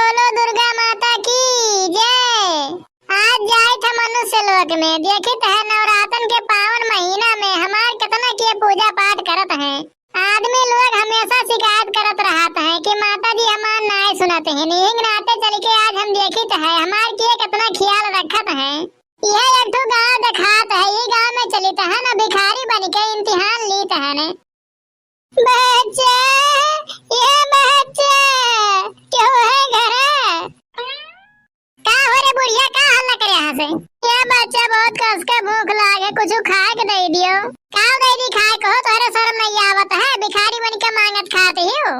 बोलो दुर्गा माता की जय। आज जाए थे मनुष्य लोक में, देखित है नवरात्र के पावन महीना में हमार कितना के पूजा पाठ करत हैं। आदमी लोग हमेशा शिकायत करत रहते हैं कि माता जी हमार नाय सुनते हैं। नहीं नाते चल के आज हम देखित है हमार के कितना ख्याल रखत हैं। यह एक ठो गाँव दिखात है, ये गाँव में चलित है न भिखारी बन के इम्तिहान लीत है न। बच्चे ये बच्चे क्यों है घर? का हो रे बुढ़िया, का हल्ला करे यहाँ से? ये बच्चा बहुत कस के भूख लागे, कुछ खाए के दे दियो। का दे दी खाए को? तोहरे शर्म नहीं आवत है? भिखारी बन के मांगत खाते हो।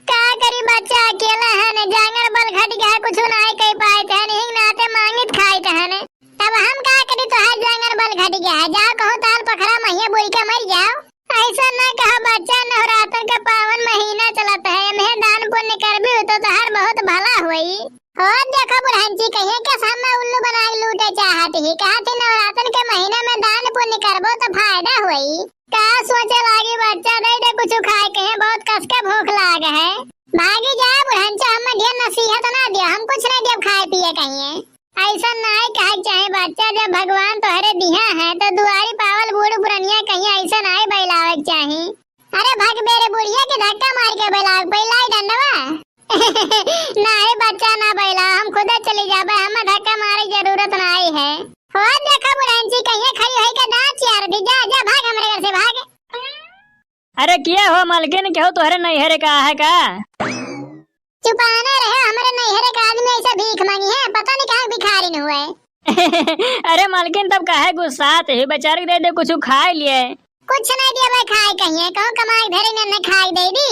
का करी बच्चा अकेला है न, जांगर बल घट गया, कुछ नहीं कह पाए थे, नहीं नाते मांगित खाए थे न। तब हम का करी? तो है जांगर बल घट गया है, जाओ कहो ताल पखरा महिया बुढ़ी के मर जाओ। ऐसा न कहो बच्चा, नवरात्र का पावन महीना चलत है, मैं दान पुण्य कर भी तो हर बहुत भला हुई। और देखो बुढ़ान जी कहिए के सामने उल्लू बना के लूटे चाहती ही, कहती नवरात्र के महीने में दान पुण्य करबो तो फायदा हुई। का सोचे लागी बच्चा, दे दे कुछ खाए के, बहुत कस के भूख लाग है। भागी जाए बुढ़ान जी, हमें ढेर नसीहत ना दियो, हम कुछ नहीं देव खाए पिए कहिए। ऐसा नहीं कहे चाहे बच्चा, जब भगवान तोहरे दिया है तो दुआरी पावल बूढ़ पुरनिया कहीं ऐसा नहीं बैलावे चाहिए। अरे भाग बेरे बुढ़िया के धक्का मार के बैलाव, बैलाई डंडवा। नहीं बच्चा ना बैला, हम खुद चली जाबे, हमें धक्का मारे जरूरत नहीं है। हो देखा बुढ़ान जी कहीं खड़ी है के दांत यार दी, जा जा भाग हमारे घर से भाग। अरे क्या हो मालकिन, क्या हो तोहरे नैहरे का है का? चुपाना रहे, हमारे नैहरे का आदमी ऐसा भीख मांगी है, पता नहीं कहाँ भिखारी न हुए। अरे मालकिन तब काहे गुस्सात है, बेचारी दे दे कुछ खाए लिए। कुछ नहीं दिया भाई खाए कहिए, कहूँ कमाई धरे न खाई दे दी।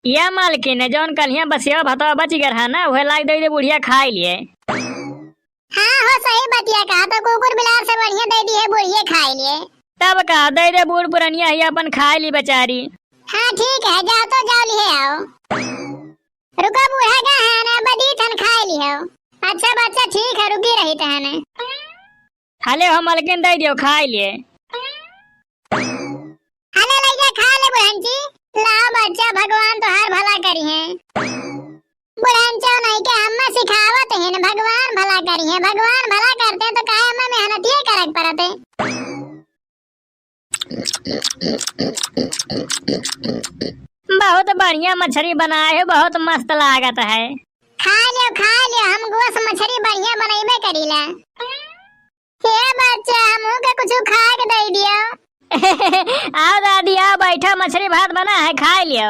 या मालकिन जौन कलिया बसिया भतवा बच गया है ना, वह लाग दे दे बुढ़िया खाए लिए। हाँ हो सही बतिया कहा, तो कुकुर बिलार से बढ़िया दे दी है बुढ़िया खाए लिए। तब कहा दे दे बूढ़ पुरनिया ही अपन खाए ली बेचारी। हाँ ठीक है, जाओ तो जाओ लिए आओ। रुको बूढ़ा का है ना, बदी थन खाए ली हो। अच्छा बच्चा ठीक है, रुकी रही तहने। हले हो मालकिन दे दियो खाए लिए। हले ले जा खा ले बुढ़न जी। लाओ बच्चा, भगवान तो हर भला करी है। बुढ़न चो नहीं के हम सिखावत है न, भगवान भला करी है। भगवान भला करते हैं तो काहे हमें मेहनत ही करक पड़ते। बहुत बढ़िया मछली बनाए हो, बहुत मस्त लागत है। खा लियो, हम गोश मछली बढ़िया बनैबे करीला। हे बच्चा हमहू के कुछ खा के दे दियो। आओ दादी आओ, बैठो, मछली भात बना है, खा लियो।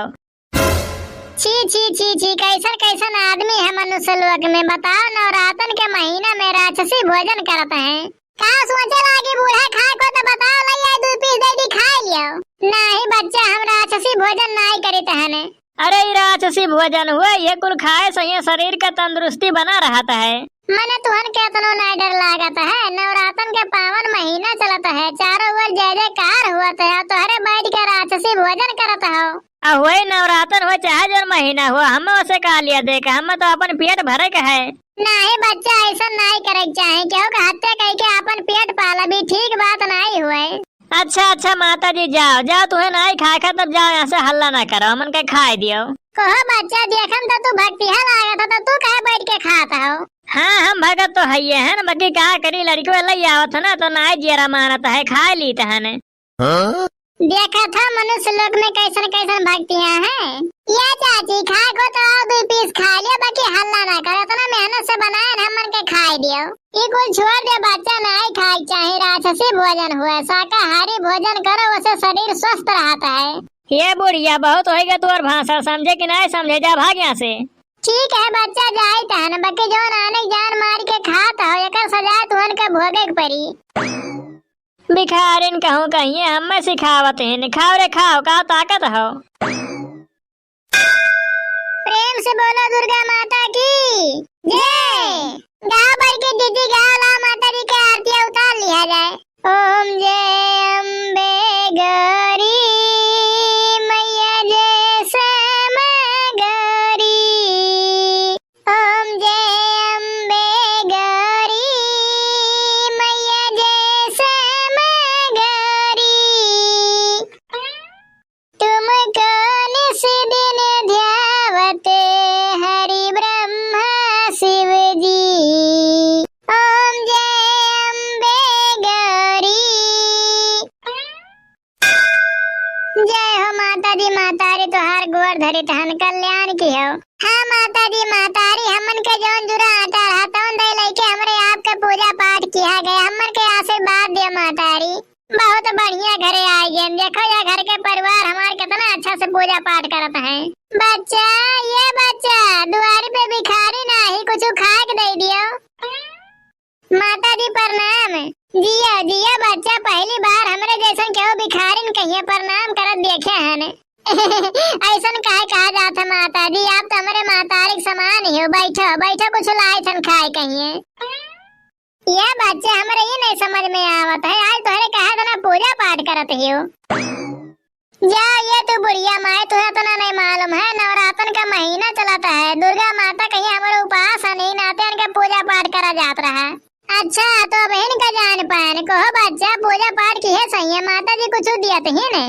छी छी छी छी, कैसन कैसन आदमी है मनुष्य लोक में। बताओ नवरात्र के महीना में राक्षसी भोजन करते हैं। का सोचे लागी बूढ़ा खाए को तो बताओ, लइया 2 पीस दे दी खाए लियो। नहीं बच्चा, हम राक्षसी भोजन नहीं करते हैं। अरे राक्षसी भोजन हुआ, ये कुल खाए सही शरीर का तंदुरुस्ती बना रहता है। मने तुहन केतनो नहीं डर लागत है। नवरात्र के पावन महीना चलत है, चारों ओर जय जयकार हुआ है, तोहरे बैठ के राक्षसी भोजन करत हो। वही नवरात्र हो चाहे जो महीना हो, हमें उसे कहा लिया देखा, हमें तो अपन पेट भरे का है। नहीं बच्चा, ऐसा नहीं करे चाहे, क्योंकि हत्या करके अपन पेट पाला भी ठीक बात नहीं हुए। अच्छा माता जी जाओ जाओ, तुम्हें नहीं खाए खा तब जाओ, यहाँ से हल्ला ना करो, मन के खाए दियो। कहो बच्चा, देखम तो तू भक्ति हल आया था, तो तू कहे बैठ के खाता हो। हाँ हम भगत तो है न, बाकी कहा करी लड़की ले आवत ना तो ना जेरा मानत है, खा ली तहने। देखा था मनुष्य लोक में कैसन कैसन भक्तियाँ हैं। ये चाची खाए को तो आओ 2 पीस खा लियो, बाकी हल्ला ना करो, इतना मेहनत से बनाए हम मन के खाए दियो। ये कुछ छोड़ दे बच्चा, नहीं खाए चाहे, राक्षसी भोजन हुआ, शाकाहारी भोजन करो, उससे शरीर स्वस्थ रहता है। ये बुढ़िया बहुत होएगा तो और भाषा समझे कि नहीं समझे, जा भाग यहाँ से। ठीक है बच्चा, जाए तहन, बाकी जो आने जान मार के खाता हो, एकर सजा तुहन के भोगे के पड़ी। भिखारिन कहूँ कहिए, हमें सिखावत है, खाओ रे खाओ, का ताकत हो। प्रेम से बोलो दुर्गा माता की जय। गाँव भर के दीदी गाँव ला माता जी के आरती उतार लिया जाए। ओम जय अम्बे गौरी मैया जय श्याम गौरी। ओम जय अम्बे गौरी मैया जय श्याम गौरी। तुमको निस दिन ध्यावत हरि ब्रह्मा कल्याण की हो। हाँ माता जी मातारी हमन के जौन जुरा आटा रहा तौन दे लेके हमरे आपके पूजा पाठ किया गया, हमन के आशीर्वाद दियो मातारी। बहुत बढ़िया घरे आए गए, देखो या घर के परिवार हमारे कितना अच्छा से पूजा पाठ करत हैं। बच्चा ये बच्चा दुआरी पे भिखारी नाही कुछ खाए के दे दियो। माता जी प्रणाम। जिया जिया बच्चा, पहली बार हमरे जैसन केहू भिखारिन कहिए प्रणाम करत देखे हन। ऐसन काहे कहा जात है माता जी, आप तो हमारे मातारी समान ही हो। बैठो बैठो कुछ लाई थन खाए कहिए। यह बच्चे हमारे ये नहीं समझ में आवत है, आज तोहरे कहा था ना पूजा पाठ करत ही हो। जा ये तू बुढ़िया माए, तुझे तो ना नहीं मालूम है नवरात्र का महीना चलाता है, दुर्गा माता कहीं हमारे उपास नहीं नाते उनके पूजा पाठ करा जात रहा। अच्छा तो बहन का जान पान कहो बच्चा, पूजा पाठ की है सही है, माता जी कुछ दिया तो है ने।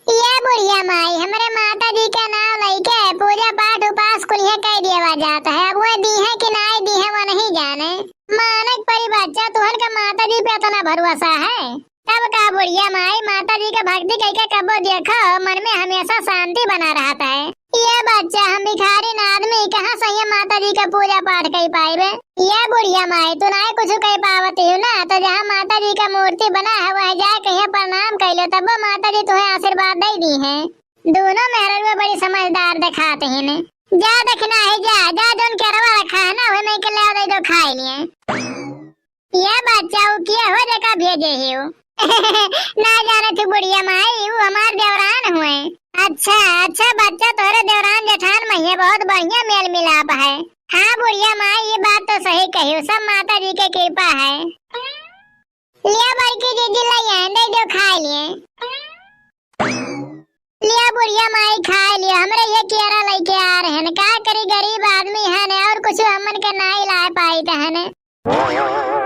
ये बुढ़िया माई हमारे माता जी का नाम लेके पूजा पाठ उपास कुलिया कह दिया जाता है, अब वो दी है कि नहीं दी है वो नहीं जाने। मानक परी बच्चा तुहर का माता जी पे इतना भरोसा है, तब का बुढ़िया माई माता जी का भक्ति कह के कबो देखो मन में हमेशा शांति बना रहता है। ये बच्चा हम भिखारी आदमी कहाँ सही माता जी का पूजा पाठ कर पाए। ये बुढ़िया माई तू नहीं कुछ कह पावती हो ना, तो जहाँ माता जी का मूर्ति बना है वह जाए कहीं प्रणाम कर लो, तब माता जी तुम्हें आशीर्वाद दे दी है। दोनों मेहर बड़ी समझदार दिखाते हैं। जा देखना है जा जा जोन करवा रखा है ना वही में के ले दे दो खाए लिए। ये बच्चा वो किया हो देखा भेजे ही हो। ना जाने थी बुढ़िया माई वो हमारे देवरान हुए। अच्छा अच्छा बच्चा तोरे देवरान जेठान में ये बहुत बढ़िया मेल मिलाप है। हाँ बुढ़िया माई ये बात तो सही कही, सब माता जी की कृपा है। लिया बड़की दीदी ले दे दो खाए लिए। लिया बुढ़िया माई खाए लिया, हमरे ये केरा लेके आ रहे हैं, क्या करी गरीब आदमी है ने और कुछ हमन के नहीं ला पाई है।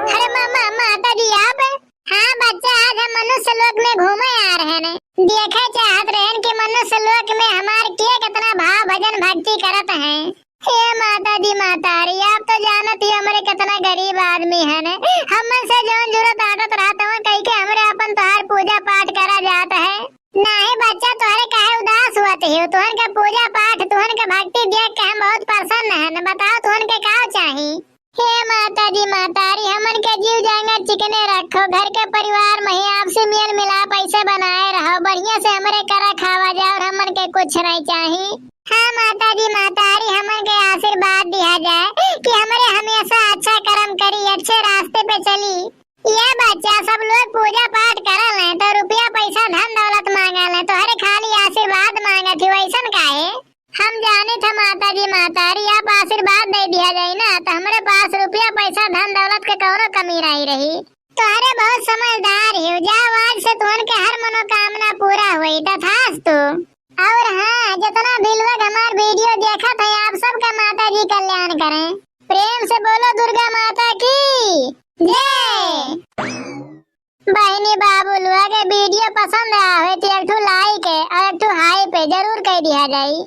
अरे मामा माता जी आप? हाँ बच्चा आज हम मनुष्य लोक में घूमे आ रहे हैं, देखे चाहत रहे कि मनुष्य लोक में हमारे के कितना भाव भजन भक्ति करत हैं। हे माता जी मातारी आप तो जानत ही हमारे कितना गरीब आदमी है ने, हमन से जौन जरूरत आदत रहता है कह के हमरे अपन तोहर पूजा पाठ करा जाता है। नहीं बच्चा तोहरे काहे उदास हुआ हो, तुहन का पूजा पाठ तुहन का भक्ति देख के हम बहुत प्रसन्न है। बताओ तुहन के का चाहिए। हे माता जी मातारी हमन के जीव जाएंगे चिकने रखो, घर के परिवार में आपसे मेल मिलाप ऐसे बनाए रहो, बढ़िया से हमारे करा खावा जाए और हमन के कुछ नहीं चाहिए। हाँ माता जी मातारी हमन के आशीर्वाद दिया जाए कि हमारे हमेशा अच्छा कर्म करी, अच्छे रास्ते पे चली। ये बच्चा सब लोग पूजा पाठ करल है तो रुपया पैसा धन दौलत मांगल है, तो हरे खाली आशीर्वाद मांगे थी वैसन काहे। हम जाने थे माता जी मातारी आप आशीर्वाद दे दिया जाए ना तो हमारे पास रुपया पैसा धन दौलत के कौनो कमी नहीं रही। तो अरे बहुत समझदार हो, जाओ आज से तुहन के हर मनोकामना पूरा हुई तथास्तु। और हाँ जितना भी लोग हमार वीडियो देखा था आप सबका माता जी कल्याण करें। प्रेम से बोलो दुर्गा माता की जय। बहनी बाबू लोग वीडियो पसंद आवे तो एक लाइक और एक हाई पे जरूर कर दिया जाए।